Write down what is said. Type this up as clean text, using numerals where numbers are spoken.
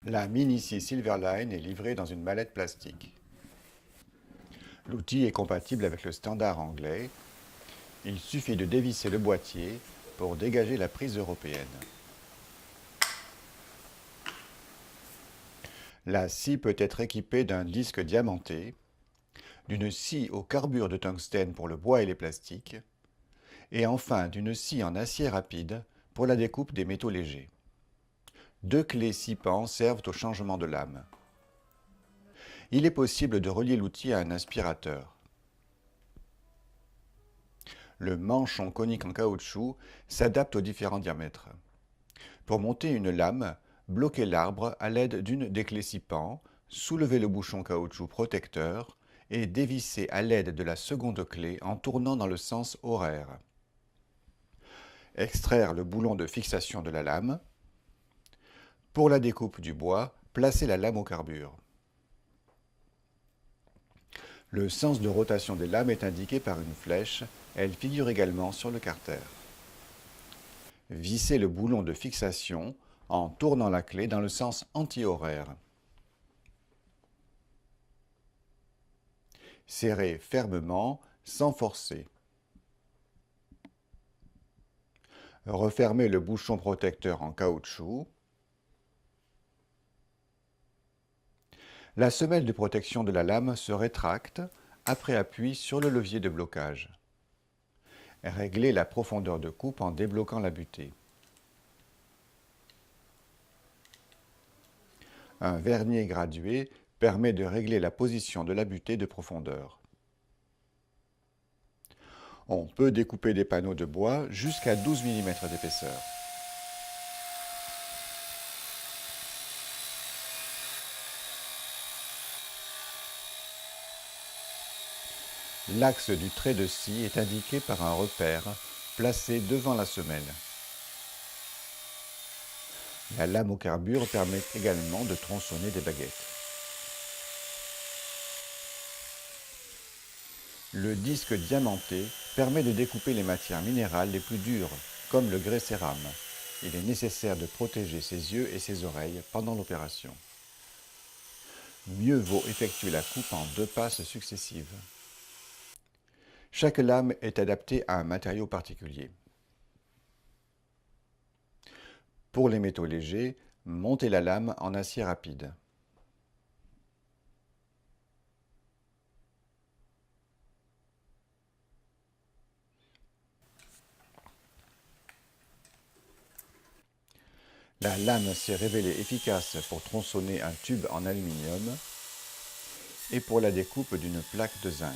La Minici Silverline est livrée dans une mallette plastique. L'outil est compatible avec le standard anglais. Il suffit de dévisser le boîtier pour dégager la prise européenne. La scie peut être équipée d'un disque diamanté, d'une scie au carbure de tungstène pour le bois et les plastiques, et enfin d'une scie en acier rapide pour la découpe des métaux légers. Deux clés 6 pans servent au changement de lame. Il est possible de relier l'outil à un aspirateur. Le manchon conique en caoutchouc s'adapte aux différents diamètres. Pour monter une lame, bloquez l'arbre à l'aide d'une des clés 6 pans, soulevez le bouchon caoutchouc protecteur et dévissez à l'aide de la seconde clé en tournant dans le sens horaire. Extraire le boulon de fixation de la lame. Pour la découpe du bois, placez la lame au carbure. Le sens de rotation des lames est indiqué par une flèche, elle figure également sur le carter. Vissez le boulon de fixation en tournant la clé dans le sens anti-horaire. Serrez fermement, sans forcer. Refermez le bouchon protecteur en caoutchouc. La semelle de protection de la lame se rétracte après appui sur le levier de blocage. Réglez la profondeur de coupe en débloquant la butée. Un vernier gradué permet de régler la position de la butée de profondeur. On peut découper des panneaux de bois jusqu'à 12 mm d'épaisseur. L'axe du trait de scie est indiqué par un repère placé devant la semelle. La lame au carbure permet également de tronçonner des baguettes. Le disque diamanté permet de découper les matières minérales les plus dures, comme le grès cérame. Il est nécessaire de protéger ses yeux et ses oreilles pendant l'opération. Mieux vaut effectuer la coupe en 2 passes successives. Chaque lame est adaptée à un matériau particulier. Pour les métaux légers, montez la lame en acier rapide. La lame s'est révélée efficace pour tronçonner un tube en aluminium et pour la découpe d'une plaque de zinc.